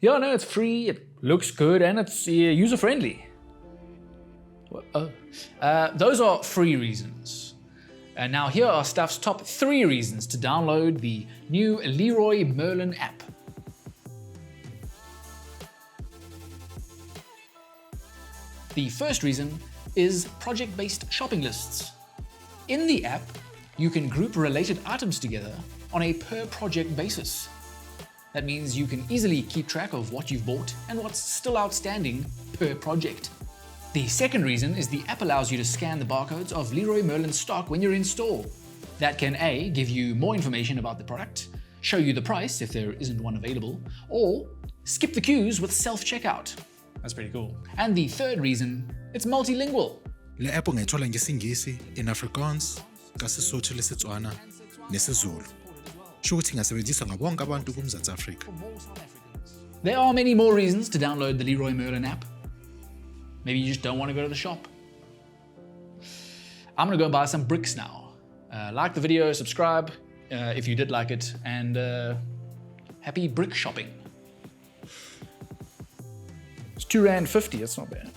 Yeah, no, it's free, it looks good, and it's user-friendly. Those are free reasons. And now here are Stuff's top 3 reasons to download the new Leroy Merlin app. The first reason is project-based shopping lists. In the app, you can group related items together on a per-project basis. That means you can easily keep track of what you've bought and what's still outstanding per project. The second reason is the app allows you to scan the barcodes of Leroy Merlin stock when you're in store. That can A, give you more information about the product, show you the price if there isn't one available, or skip the queues with self-checkout. That's pretty cool. And the third reason, it's multilingual. Le app ungayithola ngesingisi, in Afrikaans, kaSesotho, leSetswana, nesiZulu. Sho ukuthi ingasebenziswa ngabonke abantu kuMzantsi Afrika. There are many more reasons to download the Leroy Merlin app. Maybe you just don't want to go to the shop. I'm gonna go and buy some bricks now. Like the video, subscribe if you did like it, and happy brick shopping. It's R2.50, it's not bad.